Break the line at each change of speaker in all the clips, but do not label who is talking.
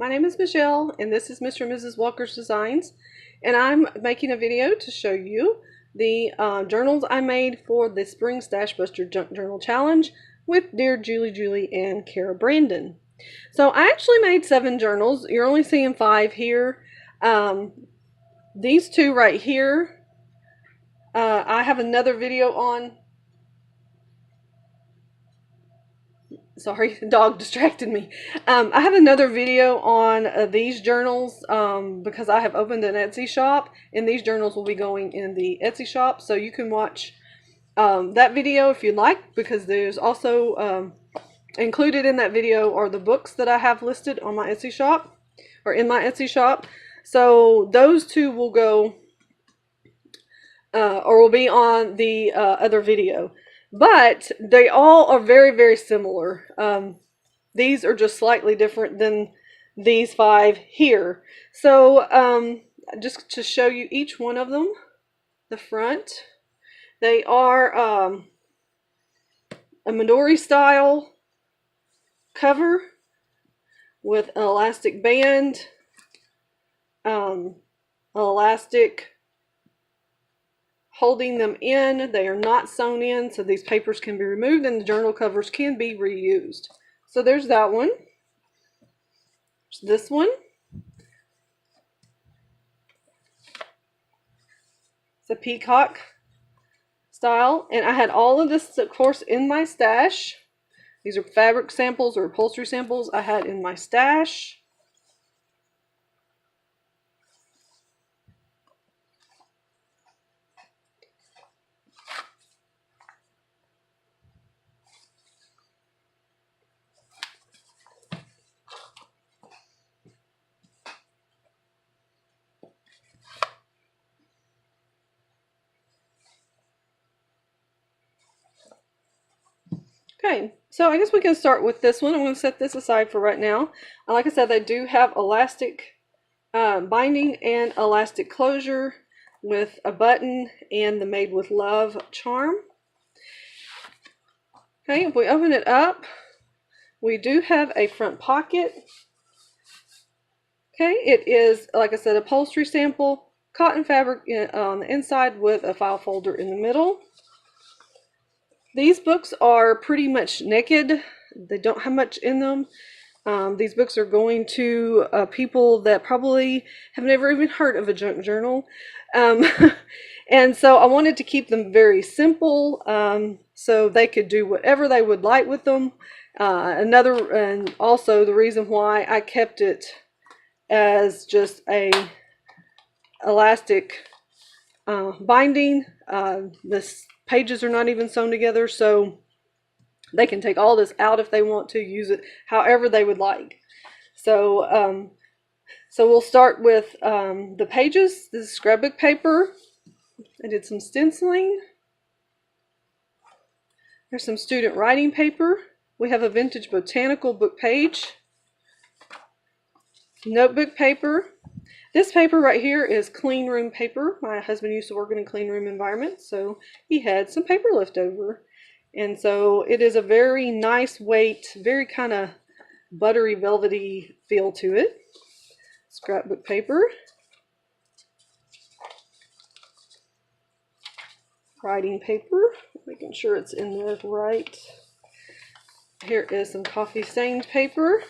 my name is Michelle and this is Mr. and Mrs. Walker's Designs, and I'm making a video to show you the journals I made for the Spring Stashbuster Junk Journal Challenge with Dear Julie and Kara Brandon. So I actually made 7 journals. You're only seeing 5 here. These 2 right here, I have another video on. Sorry, the dog distracted me. I have another video on these journals because I have opened an Etsy shop, and these journals will be going in the Etsy shop, so you can watch that video if you'd like, because there's also included in that video are the books that I have listed on my Etsy shop, or in my Etsy shop. So those 2 will go or will be on the other video. But they all are very similar. These are just slightly different than these 5 here. So just to show you each one of them, the front, they are a Midori style cover with an elastic band, elastic holding them in. They are not sewn in, so these papers can be removed and the journal covers can be reused. So there's that one. There's this one. It's a peacock style, and I had all of this, of course, in my stash. These are fabric samples or upholstery samples I had in my stash. Okay, so I guess we can start with this one. I'm going to set this aside for right now. Like I said, they do have elastic binding and elastic closure with a button and the Made with Love charm. Okay, if we open it up, we do have a front pocket. Okay, it is, like I said, upholstery sample, cotton fabric on the inside with a file folder in the middle. These books are pretty much naked. They don't have much in them. These books are going to people that probably have never even heard of a junk journal. And so I wanted to keep them very simple so they could do whatever they would like with them. And also the reason why I kept it as just a elastic binding. This pages are not even sewn together, so they can take all this out if they want to, use it however they would like. So so we'll start with the pages. This is scrapbook paper. I did some stenciling. There's some student writing paper. We have a vintage botanical book page. Notebook paper. This paper right here is clean room paper. My husband used to work in a clean room environment, so he had some paper left over. And so it is a very nice weight, very kind of buttery, velvety feel to it. Scrapbook paper. Writing paper, making sure it's in there right. Here is some coffee stained paper.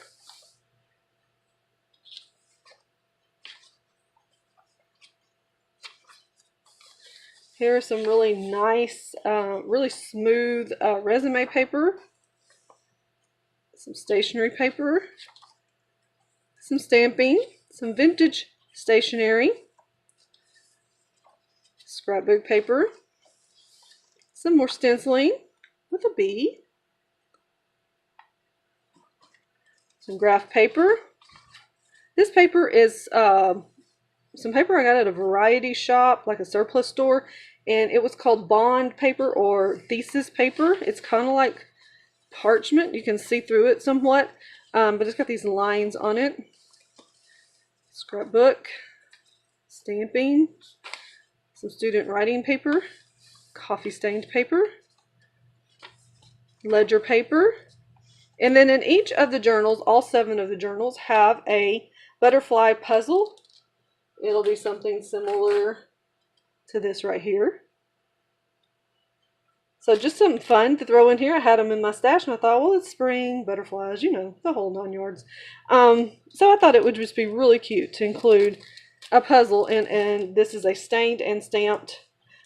Here's some really nice, really smooth resume paper, some stationery paper, some stamping, some vintage stationery, scrapbook paper, some more stenciling with a bee, some graph paper. This paper is some paper I got at a variety shop, like a surplus store, and it was called bond paper or thesis paper. It's kind of like parchment. You can see through it somewhat, but it's got these lines on it. Scrapbook, stamping, some student writing paper, coffee stained paper, ledger paper, And then in each of the journals, all 7 of the journals have a butterfly puzzle. It'll be something similar to this right here. So just something fun to throw in here. I had them in my stash and I thought, well, it's spring, butterflies, you know, the whole 9 yards. So I thought it would just be really cute to include a puzzle, and this is a stained and stamped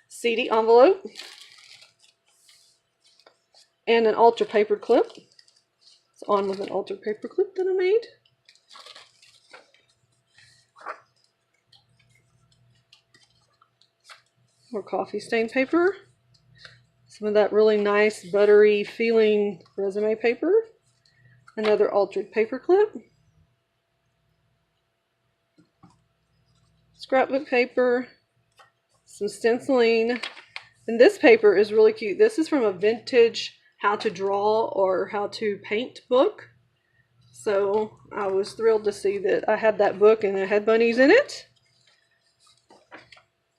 CD envelope and an ultra paper clip. It's on with an ultra paper clip that I made. More coffee stain paper. Some of that really nice buttery feeling resume paper. Another altered paper clip. Scrapbook paper. Some stenciling. And this paper is really cute. This is from a vintage how to draw or how to paint book. So I was thrilled to see that I had that book and it had bunnies in it.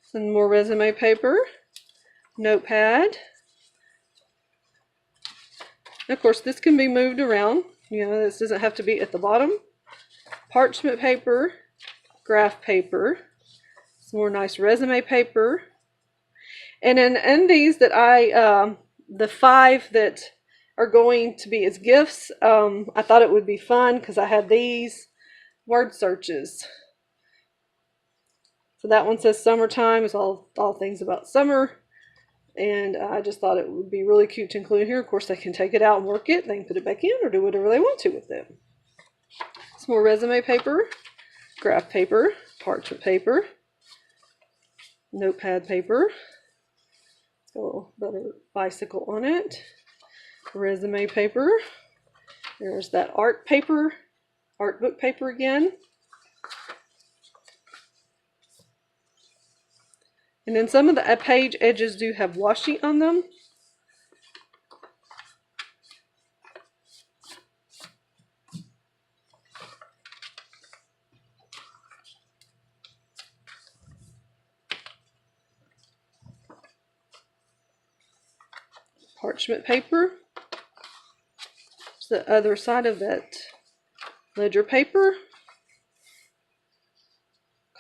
Some more resume paper. Notepad. And of course, this can be moved around. You know, this doesn't have to be at the bottom. Parchment paper, graph paper, some more nice resume paper. And in these that the 5 that are going to be as gifts, I thought it would be fun because I had these word searches. So that one says summertime. It's all things about summer. And I just thought it would be really cute to include here. Of course, they can take it out and work it. They can put it back in or do whatever they want to with it. Some more resume paper, graph paper, parchment paper, notepad paper. So another bicycle on it. Resume paper. There's that art paper, art book paper again. And then some of the page edges do have washi on them. Parchment paper. It's the other side of that ledger paper.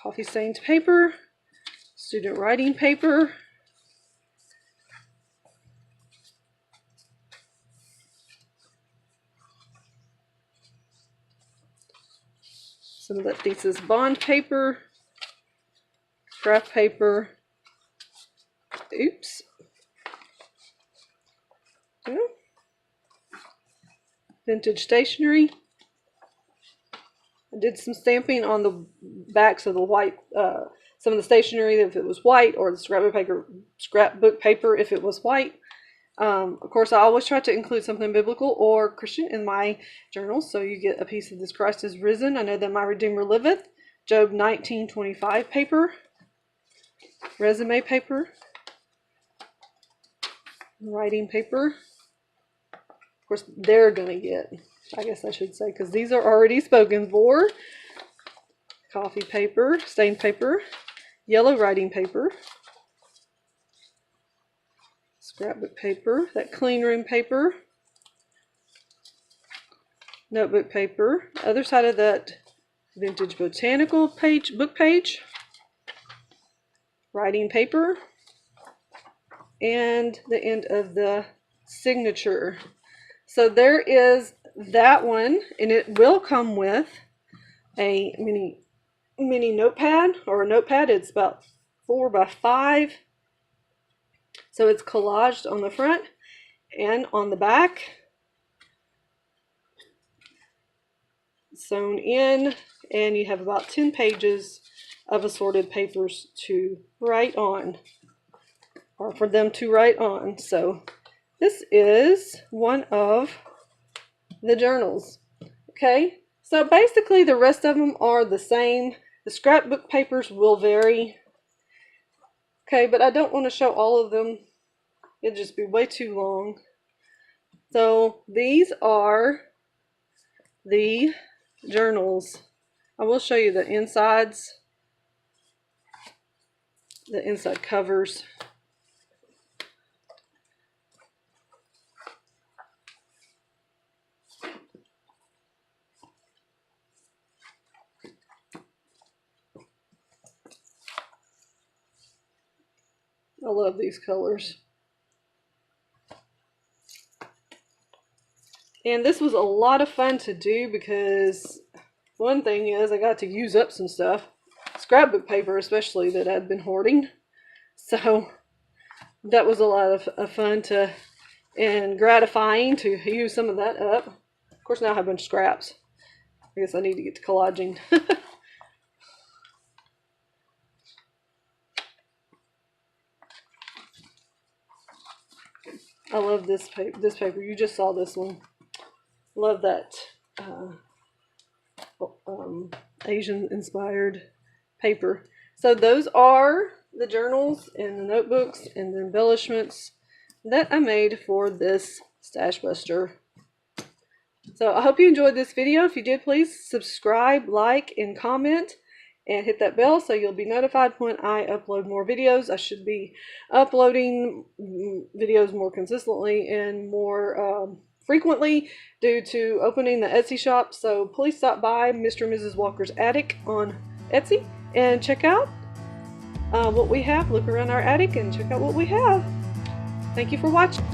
Coffee stained paper. Student writing paper. Some of that thesis bond paper. Graph paper. Oops. Yeah. Vintage stationery. I did some stamping on the backs of the white, some of the stationery if it was white, or the scrapbook paper if it was white. Of course, I always try to include something biblical or Christian in my journals, so you get a piece of this Christ is risen. I know that my Redeemer liveth. Job 19:25 paper. Resume paper. Writing paper. Of course, they're going to get, I guess I should say, because these are already spoken for. Coffee paper, stained paper, yellow writing paper, scrapbook paper, that clean room paper, notebook paper, other side of that vintage botanical page, book page, writing paper, and the end of the signature. So there is that one, and it will come with a mini notepad, or a notepad. It's about 4 by 5. So it's collaged on the front and on the back. Sewn in, and you have about 10 pages of assorted papers to write on, or for them to write on. So this is one of the journals. Okay, so basically the rest of them are the same. The scrapbook papers will vary. Okay, but I don't want to show all of them. It'd just be way too long. So these are the journals. I will show you the insides, the inside covers. I love these colors. And this was a lot of fun to do because one thing is I got to use up some stuff. Scrapbook paper especially that I'd been hoarding. So that was a lot of fun and gratifying to use some of that up. Of course now I have a bunch of scraps. I guess I need to get to collaging. I love this paper. You just saw this one. Love that Asian inspired paper. So those are the journals and the notebooks and the embellishments that I made for this Stashbuster. So I hope you enjoyed this video. If you did, please subscribe, like, and comment, and hit that bell so you'll be notified when I upload more videos. I should be uploading videos more consistently and more frequently due to opening the Etsy shop. So please stop by Mr. and Mrs. Walker's Attic on Etsy and check out what we have. Look around our attic and check out what we have. Thank you for watching.